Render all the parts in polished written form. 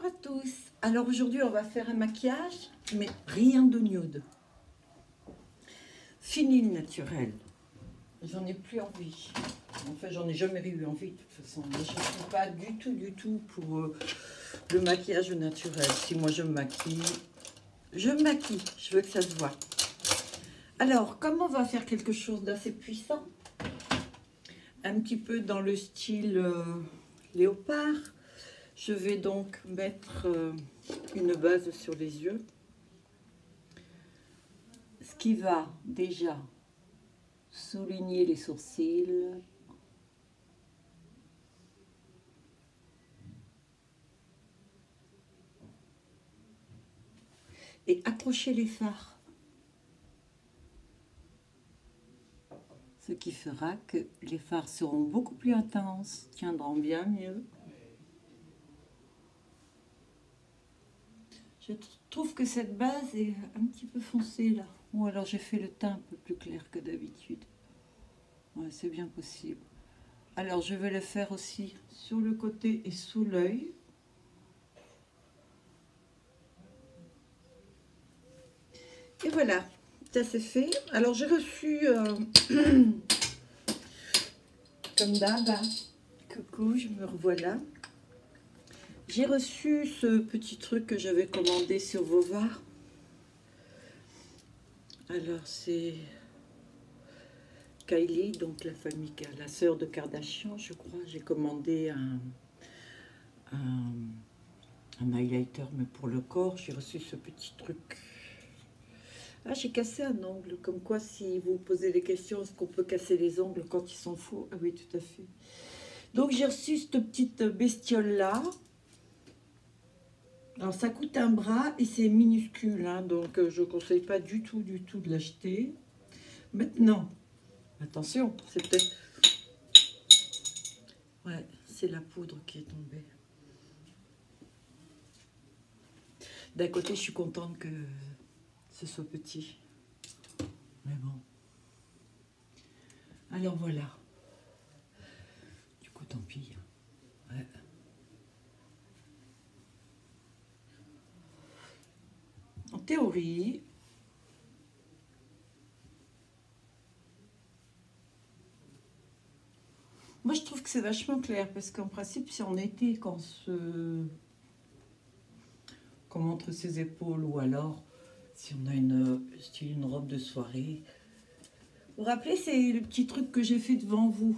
Bonjour à tous. Alors aujourd'hui on va faire un maquillage, mais rien de nude. Fini le naturel. J'en ai plus envie. Enfin j'en ai jamais eu envie de toute façon. Mais je ne suis pas du tout pour le maquillage naturel. Si moi je me maquille, je me maquille. Je veux que ça se voit. Alors comme on va faire quelque chose d'assez puissant, un petit peu dans le style léopard, je vais donc mettre une base sur les yeux, ce qui va déjà souligner les sourcils, et accrocher les fards, ce qui fera que les fards seront beaucoup plus intenses, tiendront bien mieux. Je trouve que cette base est un petit peu foncée là. Ou alors j'ai fait le teint un peu plus clair que d'habitude. Ouais, c'est bien possible. Alors je vais le faire aussi sur le côté et sous l'œil. Et voilà, ça c'est fait. Alors j'ai reçu, comme d'hab, coucou, je me revoilà. J'ai reçu ce petit truc que j'avais commandé sur Vovar. Alors c'est Kylie, donc la famille, la sœur de Kardashian, je crois. J'ai commandé un highlighter, mais pour le corps. J'ai reçu ce petit truc. Ah, j'ai cassé un ongle. Comme quoi, si vous posez des questions, est-ce qu'on peut casser les ongles quand ils sont faux? Ah oui, tout à fait. Donc j'ai reçu cette petite bestiole-là. Alors ça coûte un bras et c'est minuscule, hein, donc je ne conseille pas du tout de l'acheter. Maintenant, attention, c'est peut-être... Ouais, c'est la poudre qui est tombée. D'un côté, je suis contente que ce soit petit. Mais bon. Alors voilà. Du coup, tant pis. Ouais. En théorie, moi je trouve que c'est vachement clair parce qu'en principe, si en été, quand qu'on montre ses épaules ou alors si on a une robe de soirée. Vous vous rappelez, c'est le petit truc que j'ai fait devant vous.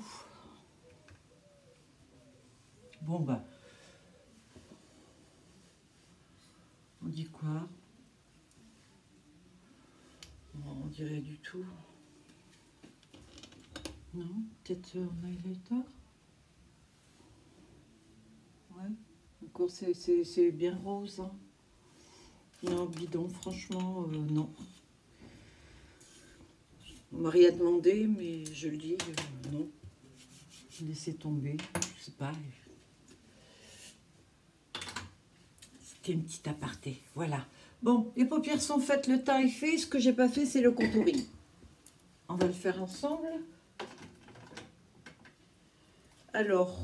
Bon bah, on dit quoi? On dirait du tout. Non, peut-être un highlighter. Ouais, encore c'est bien rose. Hein. Non, bidon, franchement, non. On m'a rien demandé, mais je le dis, non. Laissez tomber, je sais pas. C'était une petite aparté, voilà. Bon, les paupières sont faites, le teint est fait. Ce que j'ai pas fait, c'est le contouring. On va le faire ensemble. Alors,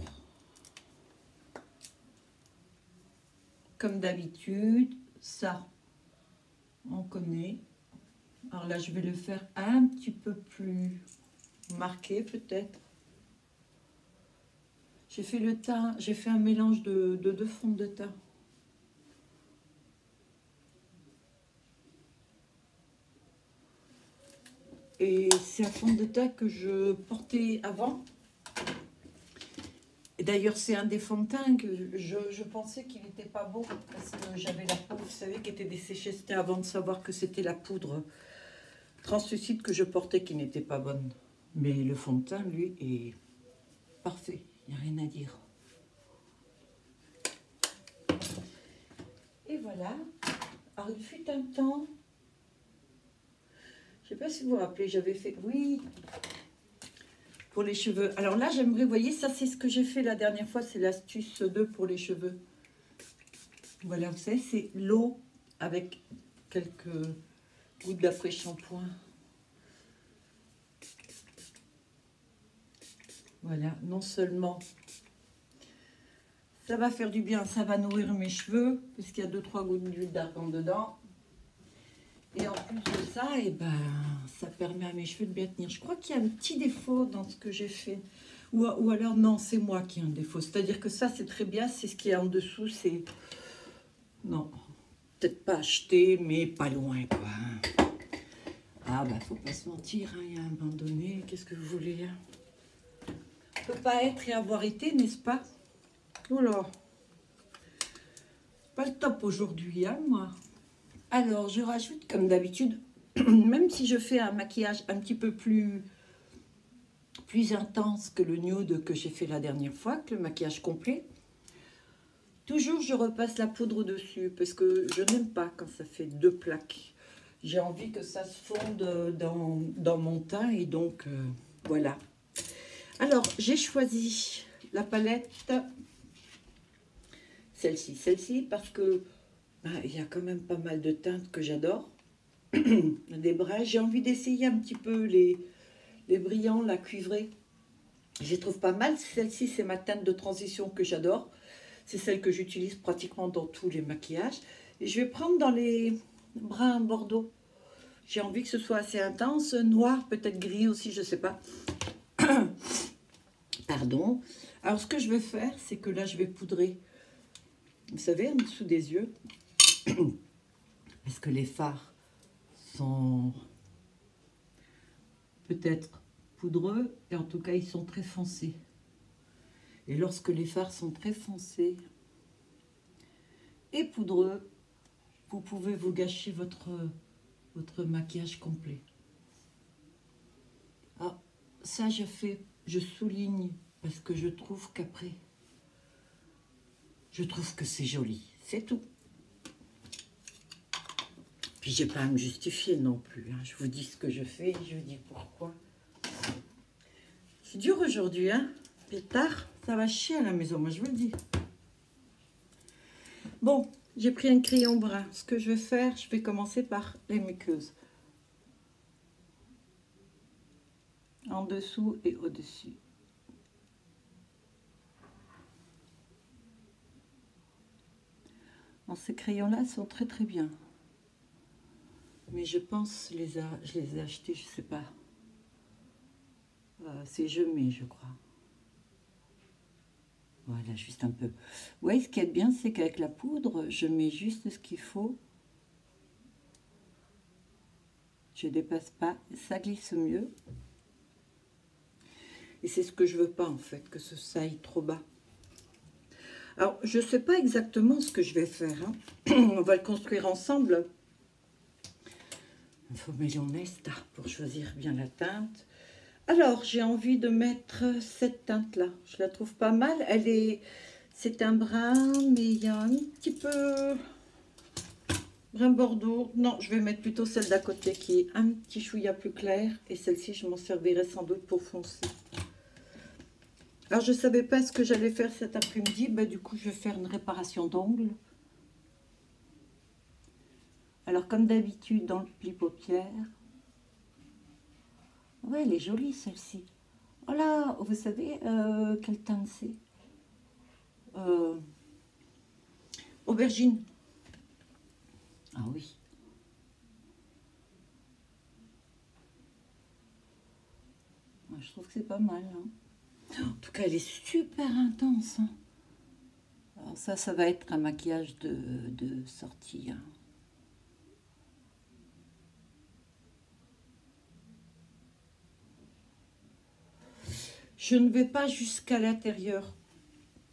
comme d'habitude, ça, on connaît. Alors là, je vais le faire un petit peu plus marqué, peut-être. J'ai fait le teint, j'ai fait un mélange de deux fonds de teint. Et c'est un fond de teint que je portais avant. Et d'ailleurs, c'est un des fonds de teint que je pensais qu'il n'était pas beau parce que j'avais la peau, vous savez, qui était desséchée. C'était avant de savoir que c'était la poudre translucide que je portais qui n'était pas bonne. Mais le fond de teint, lui, est parfait. Il n'y a rien à dire. Et voilà. Alors, il fut un temps... Je ne sais pas si vous vous rappelez, j'avais fait... Oui, pour les cheveux. Alors là, j'aimerais, vous voyez, ça c'est ce que j'ai fait la dernière fois, c'est l'astuce 2 pour les cheveux. Voilà, vous savez, c'est l'eau avec quelques gouttes d'après-shampoing. Voilà, non seulement Ça va faire du bien, ça va nourrir mes cheveux, parce qu'il y a 2-3 gouttes d'huile d'argan dedans. Et en plus de ça, eh ben, ça permet à mes cheveux de bien tenir. Je crois qu'il y a un petit défaut dans ce que j'ai fait. Ou alors, non, c'est moi qui ai un défaut. C'est-à-dire que ça, c'est très bien. C'est ce qui est en dessous, c'est... Non, peut-être pas acheté, mais pas loin, quoi. Ah, bah, faut pas se mentir, hein, il y a un moment donné. Qu'est-ce que vous voulez, hein? On peut pas être et avoir été, n'est-ce pas? Voilà. Pas le top aujourd'hui, hein, moi. Alors, je rajoute, comme d'habitude, même si je fais un maquillage un petit peu plus intense que le nude que j'ai fait la dernière fois, que le maquillage complet, toujours je repasse la poudre au-dessus, parce que je n'aime pas quand ça fait 2 plaques. J'ai envie que ça se fonde dans mon teint, et donc, voilà. Alors, j'ai choisi la palette, celle-ci, parce que il y a quand même pas mal de teintes que j'adore. Des bruns. J'ai envie d'essayer un petit peu les brillants, la cuivrée. Je les trouve pas mal. Celle-ci, c'est ma teinte de transition que j'adore. C'est celle que j'utilise pratiquement dans tous les maquillages. Et je vais prendre dans les bruns bordeaux. J'ai envie que ce soit assez intense. Noir, peut-être gris aussi, je sais pas. Pardon. Alors, ce que je vais faire, c'est que là, je vais poudrer, vous savez, en dessous des yeux. Parce que les fards sont peut-être poudreux, et en tout cas, ils sont très foncés. Et lorsque les fards sont très foncés et poudreux, vous pouvez vous gâcher votre maquillage complet. Ah, ça, je souligne, parce que je trouve qu'après, je trouve que c'est joli, c'est tout. Puis j'ai pas à me justifier non plus, hein. Je vous dis ce que je fais, je vous dis pourquoi. C'est dur aujourd'hui, hein. Pétard, ça va chier à la maison, moi je vous le dis. Bon, j'ai pris un crayon brun. Ce que je vais faire, je vais commencer par les muqueuses. En dessous et au-dessus. Ces crayons-là sont très très bien. Mais je pense, je les ai achetés, je sais pas. C'est Gemay, je crois. Voilà, juste un peu. Ouais, ce qui est bien, c'est qu'avec la poudre, je mets juste ce qu'il faut. Je dépasse pas, ça glisse mieux. Et c'est ce que je veux pas, en fait, que ça aille trop bas. Alors, je sais pas exactement ce que je vais faire, hein. On va le construire ensemble. Il faut mes lunettes pour choisir bien la teinte. Alors, j'ai envie de mettre cette teinte-là. Je la trouve pas mal. C'est un brun, mais il y a un petit peu brun bordeaux. Non, je vais mettre plutôt celle d'à côté qui est un petit chouïa plus clair. Et celle-ci, je m'en servirai sans doute pour foncer. Alors, je ne savais pas ce que j'allais faire cet après-midi. Ben, du coup, je vais faire une réparation d'ongles. Alors, comme d'habitude, dans le pli paupière. Ouais, elle est jolie, celle-ci. Oh là, vous savez quelle teinte c'est? Aubergine. Ah oui. Moi, je trouve que c'est pas mal, hein. En tout cas, elle est super intense, hein. Alors ça va être un maquillage de sortie, hein. Je ne vais pas jusqu'à l'intérieur.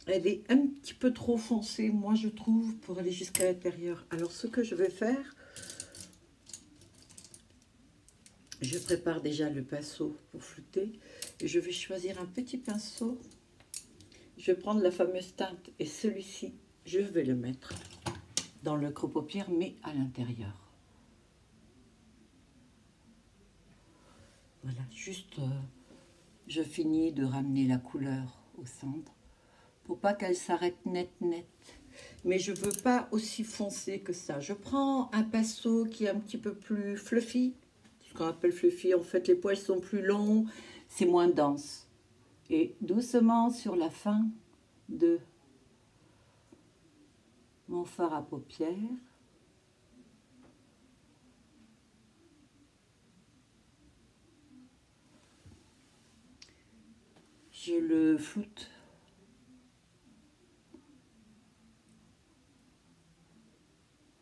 Elle est un petit peu trop foncée, moi je trouve, pour aller jusqu'à l'intérieur. Alors ce que je vais faire, je prépare déjà le pinceau pour flouter. Et je vais choisir un petit pinceau. Je vais prendre la fameuse teinte et celui-ci, je vais le mettre dans le creux paupière, mais à l'intérieur. Voilà, juste... je finis de ramener la couleur au centre pour pas qu'elle s'arrête net. Mais je veux pas aussi foncé que ça. Je prends un pinceau qui est un petit peu plus fluffy. Ce qu'on appelle fluffy, en fait, les poils sont plus longs, c'est moins dense. Et doucement sur la fin de mon fard à paupières. Je le floute.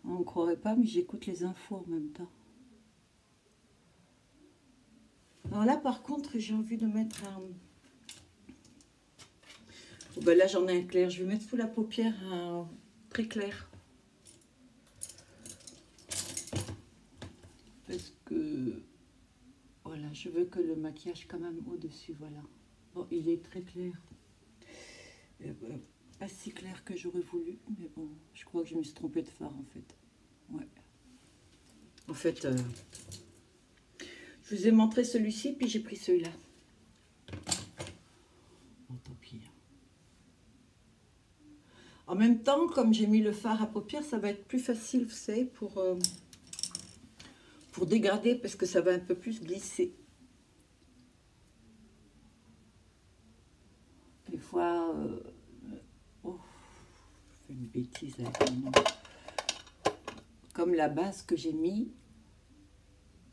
On ne croirait pas, mais j'écoute les infos en même temps. Alors là, par contre, j'ai envie de mettre un... Oh ben là, j'en ai un clair. Je vais mettre sous la paupière un très clair. Parce que... Voilà, je veux que le maquillage quand même au-dessus, voilà. Bon, il est très clair. Pas si clair que j'aurais voulu, mais bon, je crois que je me suis trompée de fard, en fait. Ouais. En fait, je vous ai montré celui-ci, puis j'ai pris celui-là. Bon, tant pis. En même temps, comme j'ai mis le fard à paupières, ça va être plus facile, vous savez, pour dégrader, parce que ça va un peu plus glisser. Des fois, oh, je fais une bêtise avec mon nom. Comme la base que j'ai mis,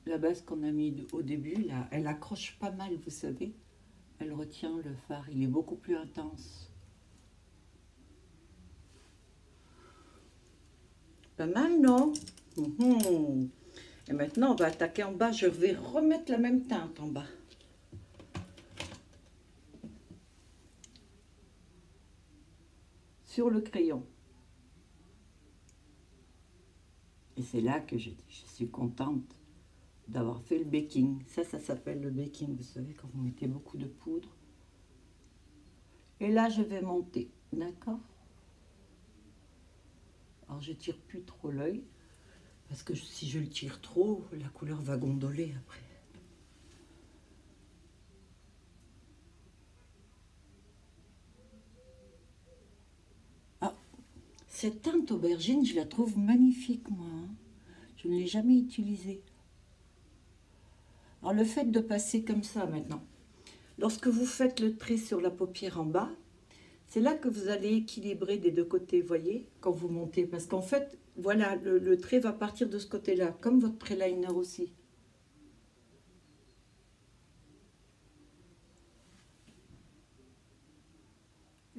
la base qu'on a mis au début, là, elle accroche pas mal, vous savez. Elle retient le fard, il est beaucoup plus intense. Pas mal, non? Et maintenant, on va attaquer en bas. Je vais remettre la même teinte en bas. Sur le crayon. Et c'est là que je suis contente d'avoir fait le baking. Ça s'appelle le baking, vous savez, quand vous mettez beaucoup de poudre. Et là, je vais monter, d'accord? Alors, je tire plus trop l'œil, parce que si je le tire trop, la couleur va gondoler après. Ah, cette teinte aubergine, je la trouve magnifique, moi. Hein. Je ne l'ai jamais utilisée. Alors, le fait de passer comme ça maintenant, lorsque vous faites le trait sur la paupière en bas, c'est là que vous allez équilibrer des deux côtés, voyez, quand vous montez. Parce qu'en fait, voilà, le trait va partir de ce côté-là, comme votre trait liner aussi.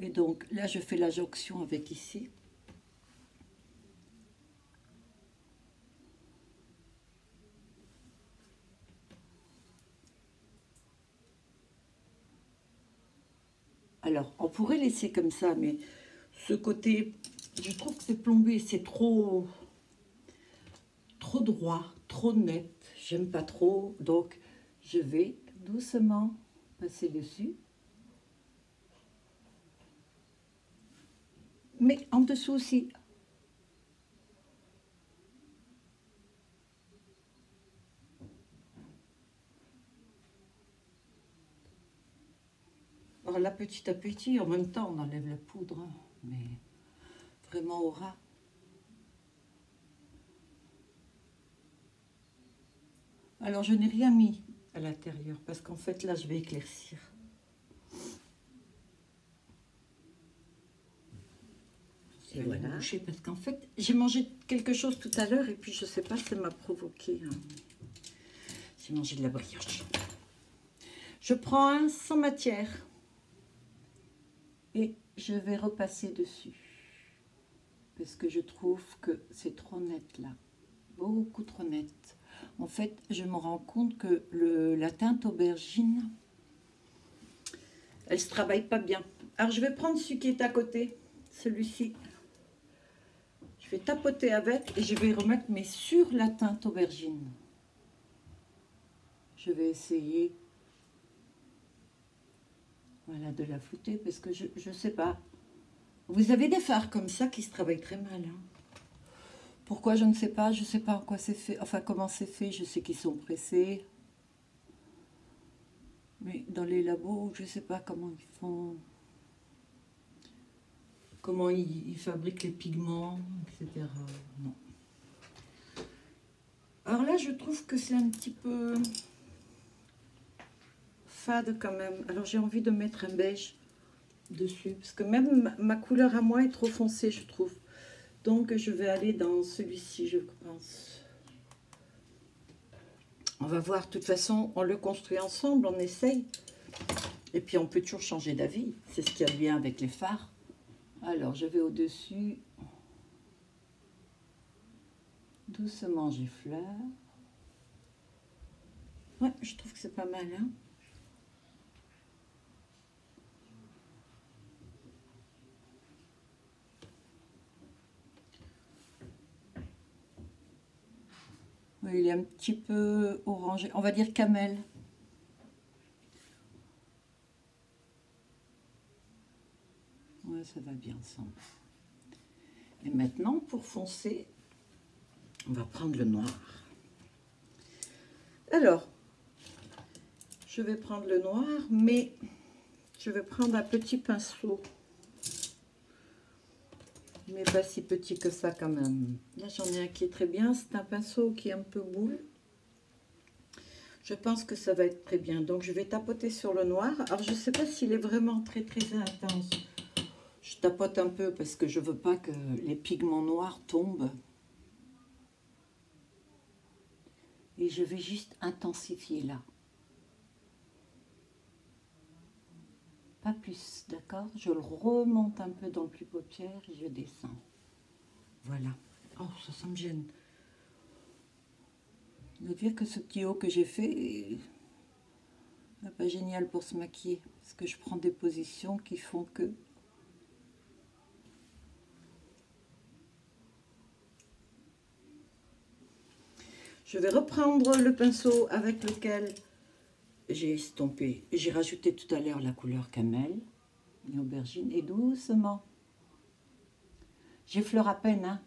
Et donc, là, je fais la jonction avec ici. Alors, on pourrait laisser comme ça, mais ce côté, je trouve que c'est plombé, c'est trop droit, trop net. J'aime pas trop, donc je vais doucement passer dessus. Mais en dessous aussi. Alors là, petit à petit, en même temps, on enlève la poudre, hein, mais vraiment au ras. Alors, je n'ai rien mis à l'intérieur, parce qu'en fait, là, je vais éclaircir. Et voilà. Boucher, parce qu'en fait, j'ai mangé quelque chose tout à l'heure, et puis je sais pas, ça m'a provoqué. Hein. J'ai mangé de la brioche. Je prends un sans matière. Et je vais repasser dessus. Parce que je trouve que c'est trop net là. Beaucoup trop net. En fait, je me rends compte que la teinte aubergine, elle se travaille pas bien. Alors, je vais prendre celui qui est à côté. Celui-ci. Je vais tapoter avec et je vais remettre, mais sur la teinte aubergine. Je vais essayer... Voilà, de la flouter, parce que je sais pas. Vous avez des fards comme ça qui se travaillent très mal. Hein. Pourquoi, je ne sais pas. Je ne sais pas en quoi c'est fait. Enfin, comment c'est fait. Je sais qu'ils sont pressés. Mais dans les labos, je ne sais pas comment ils font. Comment ils fabriquent les pigments, etc. Non. Alors là, je trouve que c'est un petit peu... fade quand même. Alors j'ai envie de mettre un beige dessus parce que même ma couleur à moi est trop foncée, je trouve. Donc je vais aller dans celui-ci, je pense. On va voir, de toute façon, on le construit ensemble, on essaye. Et puis on peut toujours changer d'avis. C'est ce qu'il y a de bien avec les fards. Alors je vais au-dessus. Doucement j'effleure. Ouais, je trouve que c'est pas mal, hein. Oui, il est un petit peu orangé. On va dire camel. Ouais, ça va bien ensemble. Et maintenant, pour foncer, on va prendre le noir. Alors, je vais prendre le noir, mais je vais prendre un petit pinceau. Mais pas si petit que ça quand même. Là, j'en ai un qui est très bien. C'est un pinceau qui est un peu boule. Je pense que ça va être très bien. Donc, je vais tapoter sur le noir. Alors, je ne sais pas s'il est vraiment très, très intense. Je tapote un peu parce que je ne veux pas que les pigments noirs tombent. Et je vais juste intensifier là. Pas plus, d'accord? Je le remonte un peu dans le plus paupière et je descends. Voilà. Oh, ça me gêne. Je veux dire que ce petit haut que j'ai fait n'est pas génial pour se maquiller. Parce que je prends des positions qui font que... Je vais reprendre le pinceau avec lequel j'ai estompé. J'ai rajouté tout à l'heure la couleur camel, et aubergine, et doucement. J'effleure à peine, hein.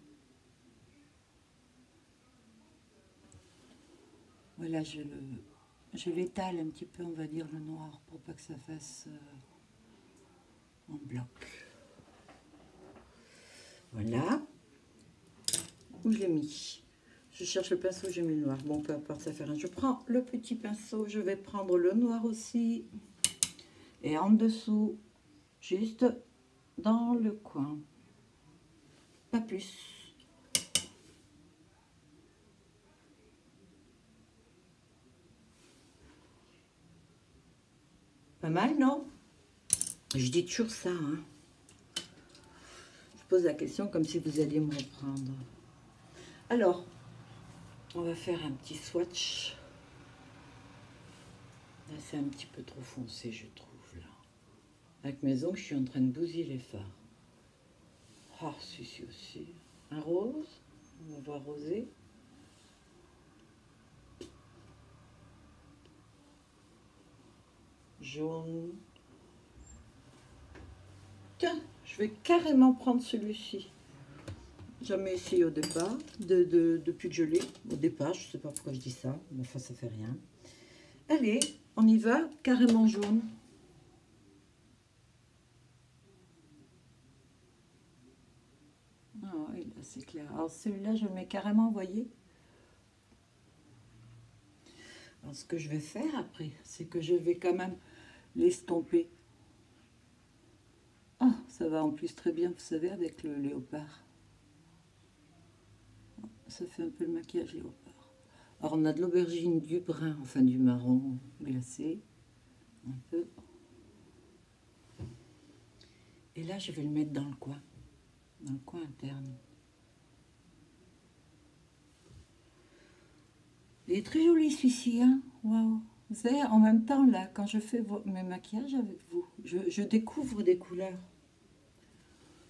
Voilà, je l'étale un petit peu, on va dire, le noir, pour pas que ça fasse en bloc. Voilà. Où je l'ai mis? Je cherche le pinceau, j'ai mis le noir. Bon, peu importe, ça fait rien. Je prends le petit pinceau, je vais prendre le noir aussi. Et en dessous, juste dans le coin. Pas plus. Pas mal, non? Je dis toujours ça, hein. Je pose la question comme si vous alliez me reprendre. Alors, on va faire un petit swatch. Là, c'est un petit peu trop foncé, je trouve, là. Avec mes ongles, je suis en train de bousiller les fards. Ah, celui-ci aussi. Un rose. On va voir rosé. Jaune. Tiens, je vais carrément prendre celui-ci. Jamais essayé au départ, depuis que je l'ai. Au départ, je ne sais pas pourquoi je dis ça, mais enfin, ça fait rien. Allez, on y va, carrément jaune. Ah oui, là, c'est clair. Alors, celui-là, je le mets carrément, vous voyez. Alors, ce que je vais faire après, c'est que je vais quand même l'estomper. Ah, ça va en plus très bien, vous savez, avec le léopard. Ça fait un peu le maquillage léopard. Alors, on a de l'aubergine, du brun, enfin du marron glacé. Un peu. Et là, je vais le mettre dans le coin interne. Il est très joli celui-ci, hein. Waouh. Vous savez, en même temps, là, quand je fais mes maquillages avec vous, je découvre des couleurs.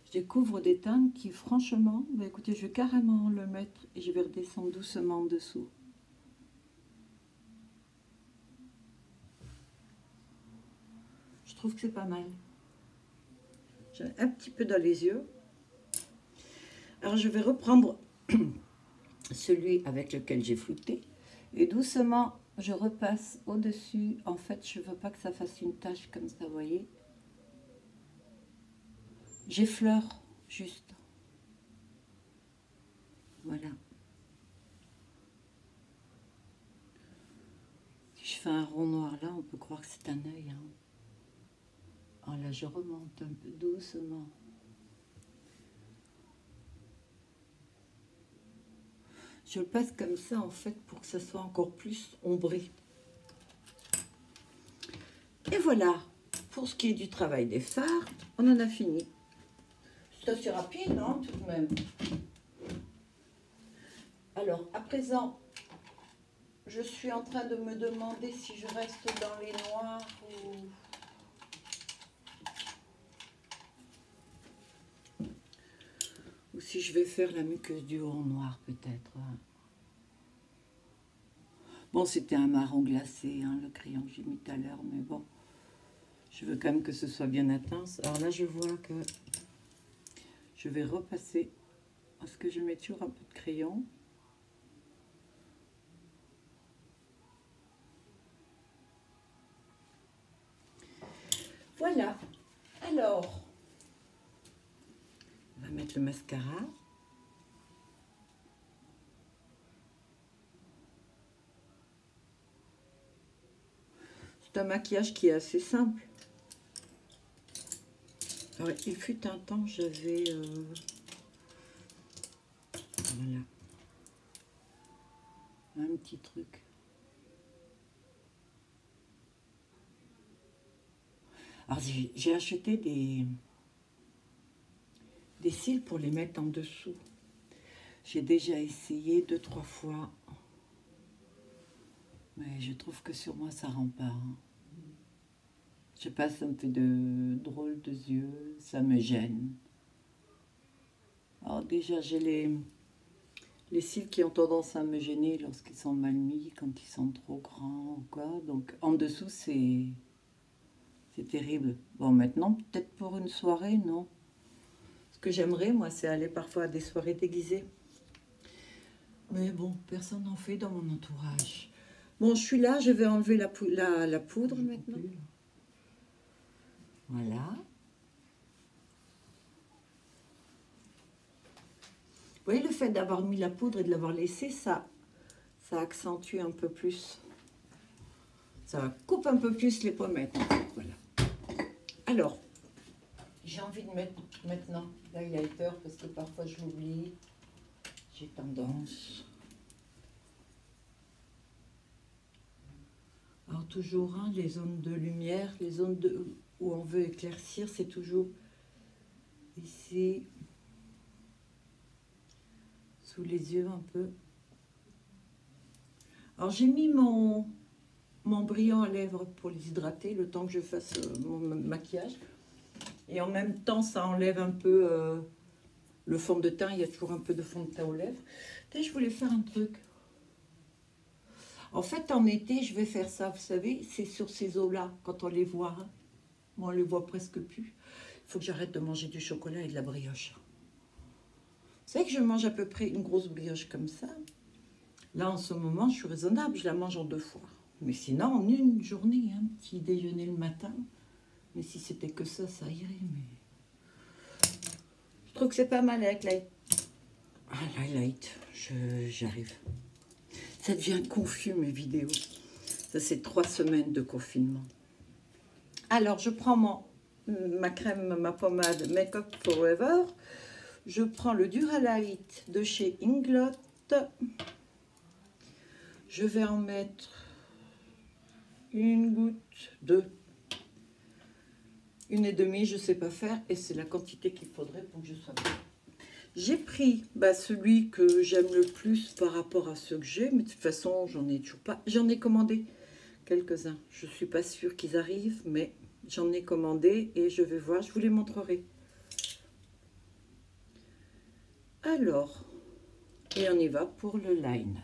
Je découvre des teintes qui, franchement, bah écoutez, je vais carrément le mettre et je vais redescendre doucement en dessous. Je trouve que c'est pas mal. J'ai un petit peu dans les yeux. Alors, je vais reprendre celui avec lequel j'ai flouté. Et doucement, je repasse au-dessus. En fait, je ne veux pas que ça fasse une tache comme ça, vous voyez. J'effleure juste. Voilà. Si je fais un rond noir là, on peut croire que c'est un œil. Hein. Oh là, je remonte un peu doucement. Je le passe comme ça en fait pour que ça soit encore plus ombré. Et voilà, pour ce qui est du travail des fards, on en a fini. C'est assez rapide, hein, tout de même. Alors, à présent, je suis en train de me demander si je reste dans les noirs ou si je vais faire la muqueuse du haut en noir, peut-être. Bon, c'était un marron glacé, hein, le crayon que j'ai mis tout à l'heure, mais bon, je veux quand même que ce soit bien intense. Alors là, je vois que je vais repasser, parce que je mets toujours un peu de crayon. Voilà. Alors, on va mettre le mascara. C'est un maquillage qui est assez simple. Alors, il fut un temps, j'avais... voilà. Un petit truc. Alors, j'ai acheté des cils pour les mettre en dessous. J'ai déjà essayé 2-3 fois. Mais je trouve que sur moi, ça rend pas. Hein. Je sais pas, ça me fait de drôles de yeux. Ça me gêne. Alors déjà, j'ai les cils qui ont tendance à me gêner lorsqu'ils sont mal mis, quand ils sont trop grands ou quoi. Donc en dessous, c'est terrible. Bon, maintenant, peut-être pour une soirée, non. Ce que j'aimerais, moi, c'est aller parfois à des soirées déguisées. Mais bon, personne n'en fait dans mon entourage. Bon, je suis là, je vais enlever la poudre maintenant. Voilà. Vous voyez, le fait d'avoir mis la poudre et de l'avoir laissé, ça accentue un peu plus. Ça coupe un peu plus les pommettes. Voilà. Alors, j'ai envie de mettre maintenant l'highlighter parce que parfois je l'oublie. J'ai tendance. Alors toujours, hein, les zones de lumière, les zones où on veut éclaircir, c'est toujours ici, sous les yeux un peu. Alors j'ai mis mon brillant à lèvres pour les hydrater, le temps que je fasse mon maquillage. Et en même temps, ça enlève un peu le fond de teint. Il y a toujours un peu de fond de teint aux lèvres. Et je voulais faire un truc. En fait, en été, je vais faire ça, vous savez, c'est sur ces os-là, quand on les voit. Hein. Moi, on les voit presque plus. Il faut que j'arrête de manger du chocolat et de la brioche. Vous savez que je mange à peu près une grosse brioche comme ça. Là, en ce moment, je suis raisonnable, je la mange en 2 fois. Mais sinon, en une journée, un petit déjeuner le matin. Mais si c'était que ça irait. Mais je trouve que c'est pas mal avec l'highlight. J'arrive. Ça devient confus, mes vidéos. Ça, c'est 3 semaines de confinement. Alors, je prends ma crème, ma pommade Make Up Forever. Je prends le Duralight de chez Inglot. Je vais en mettre une goutte, 2, 1,5, je ne sais pas faire. Et c'est la quantité qu'il faudrait pour que je sois bien. J'ai pris celui que j'aime le plus par rapport à ceux que j'ai. Mais de toute façon, j'en ai toujours pas. J'en ai commandé quelques-uns. Je ne suis pas sûre qu'ils arrivent, mais j'en ai commandé et je vais voir. Je vous les montrerai. Alors, et on y va pour le liner.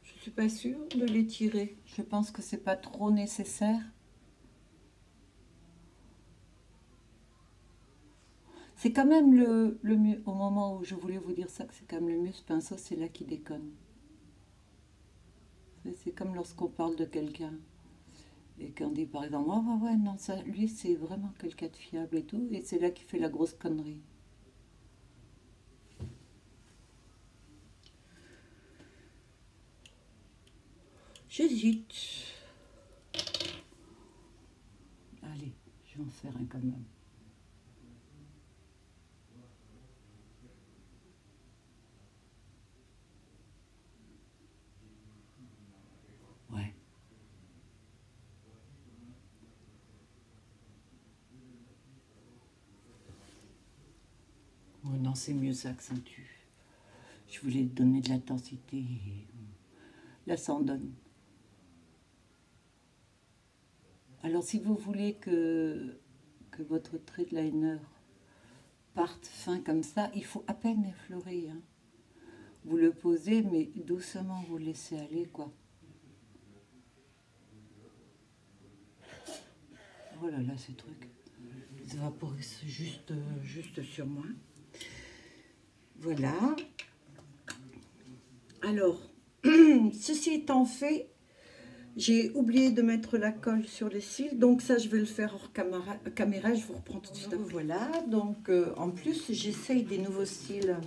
Je suis pas sûre de les tirer. Je pense que c'est pas trop nécessaire. C'est quand même le mieux. Au moment où je voulais vous dire ça, que c'est quand même le mieux, ce pinceau, c'est là qui déconne. C'est comme lorsqu'on parle de quelqu'un et qu'on dit par exemple, oh, ouais, non, ça, lui, c'est vraiment quelqu'un de fiable et tout, et c'est là qui fait la grosse connerie. J'hésite. Allez, je vais en faire un quand même. Ouais. Oh non, c'est mieux, ça accentue. Je voulais donner de l'intensité. Là, ça en donne. Alors, si vous voulez que votre trait de liner parte fin comme ça, il faut à peine effleurer. Hein. Vous le posez, mais doucement, vous le laissez aller, quoi. Oh là là, ces trucs. Ça vaporise juste sur moi. Voilà. Alors, ceci étant fait, j'ai oublié de mettre la colle sur les cils, donc ça je vais le faire hors caméra, je vous reprends tout de suite. Voilà, donc en plus j'essaye des nouveaux styles,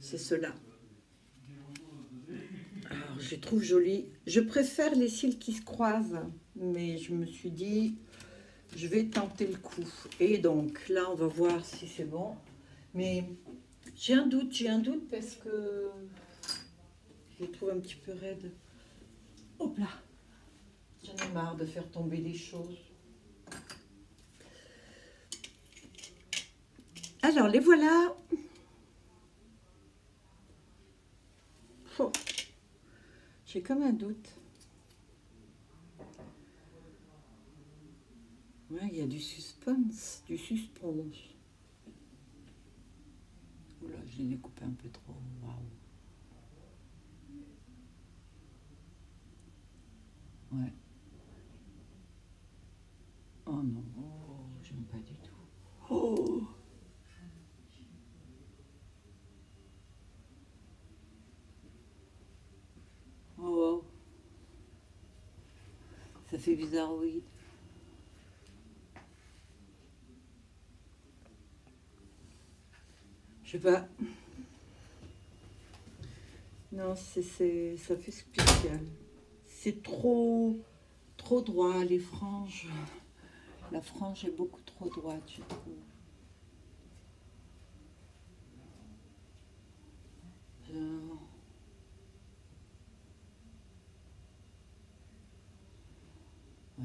c'est ceux-là. Alors je les trouve jolis, je préfère les cils qui se croisent, mais je me suis dit, je vais tenter le coup. Et donc là on va voir si c'est bon, mais j'ai un doute parce que je les trouve un petit peu raides. Hop là, j'en ai marre de faire tomber les choses. Alors, les voilà. Oh, j'ai comme un doute. Ouais, il y a du suspense, du suspense. Oula, je l'ai découpé un peu trop. Waouh. Ouais. Oh non, oh, j'aime pas du tout. Oh. Oh. Ça fait bizarroïde. Je sais pas. Non, ça fait spécial. C'est trop droit, les franges. La frange est beaucoup trop droite, je trouve. Ouais.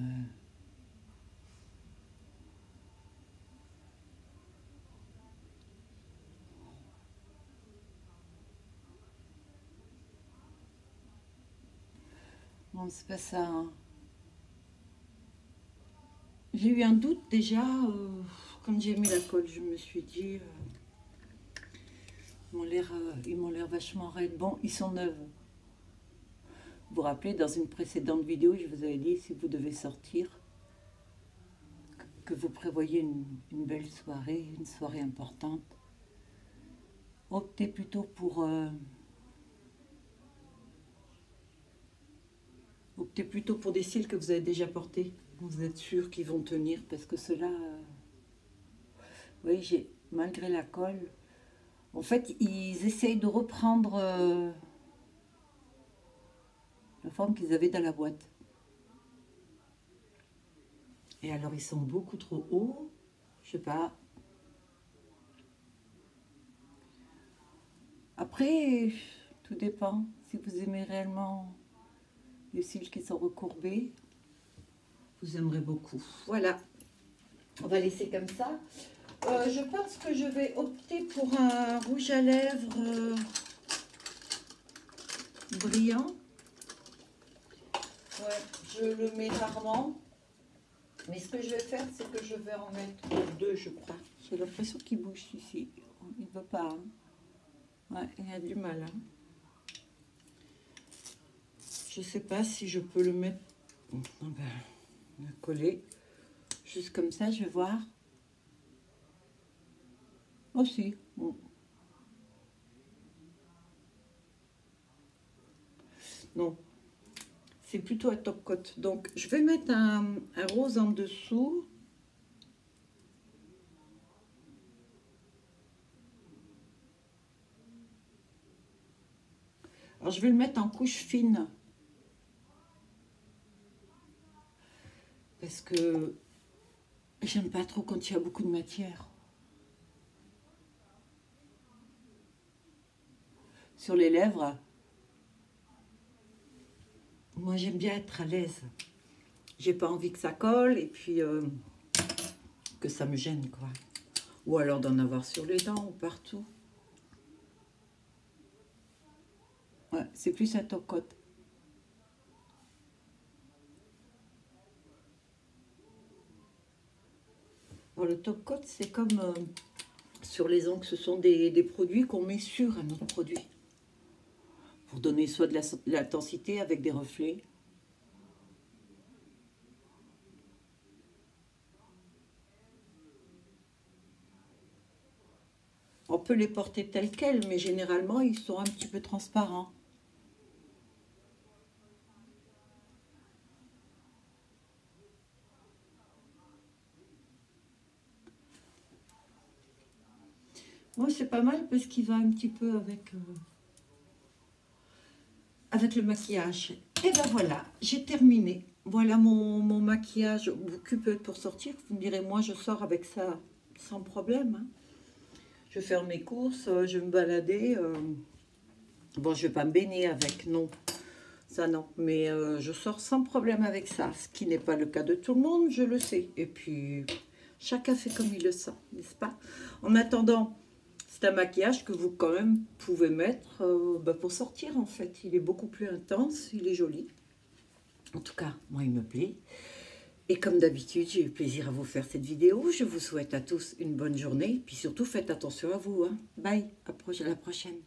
Non, c'est pas ça. Hein. J'ai eu un doute déjà quand j'ai mis la colle. Je me suis dit, ils m'ont l'air vachement raides. Bon, ils sont neufs. Vous vous rappelez, dans une précédente vidéo, je vous avais dit, si vous devez sortir, que vous prévoyez une belle soirée, une soirée importante, optez plutôt pour des cils que vous avez déjà portés. Vous êtes sûr qu'ils vont tenir, parce que ceux-là, oui, malgré la colle, en fait, ils essayent de reprendre la forme qu'ils avaient dans la boîte. Et alors, ils sont beaucoup trop hauts. Je sais pas. Après, tout dépend. Si vous aimez réellement les cils qui sont recourbés, vous aimerez beaucoup. Voilà. On va laisser comme ça. Je pense que je vais opter pour un rouge à lèvres brillant. Ouais, je le mets rarement. Mais ce que je vais faire, c'est que je vais en mettre deux, je crois. J'ai l'impression qu'il bouge ici. Il ne veut pas. Hein. Ouais, il a du mal. Hein. Je ne sais pas si je peux le mettre. Le coller. Juste comme ça, je vais voir. Aussi. Bon. Non. C'est plutôt à top coat. Donc, je vais mettre un rose en dessous. Alors, je vais le mettre en couche fine. parce que j'aime pas trop quand il y a beaucoup de matière. Sur les lèvres, moi j'aime bien être à l'aise. J'ai pas envie que ça colle et puis que ça me gêne, quoi. Ou alors d'en avoir sur les dents ou partout. Ouais, c'est plus un top-coat. Bon, le top-coat, c'est comme sur les ongles, ce sont des produits qu'on met sur un autre produit. Pour donner soit de l'intensité avec des reflets. On peut les porter tels quels, mais généralement, ils sont un petit peu transparents. Moi, c'est pas mal parce qu'il va un petit peu avec le maquillage. Et ben voilà, j'ai terminé. Voilà mon maquillage occupé pour sortir. Vous me direz, moi, je sors avec ça sans problème. Hein. Je vais faire mes courses, je vais me balader. Bon, je vais pas me baigner avec, non. Ça, non. Mais je sors sans problème avec ça. Ce qui n'est pas le cas de tout le monde, je le sais. Et puis, chacun fait comme il le sent, n'est-ce pas? En attendant, c'est un maquillage que vous, quand même, pouvez mettre pour sortir, en fait. Il est beaucoup plus intense, il est joli. En tout cas, moi, il me plaît. Et comme d'habitude, j'ai eu plaisir à vous faire cette vidéo. Je vous souhaite à tous une bonne journée. Puis surtout, faites attention à vous. Hein. Bye, à la prochaine.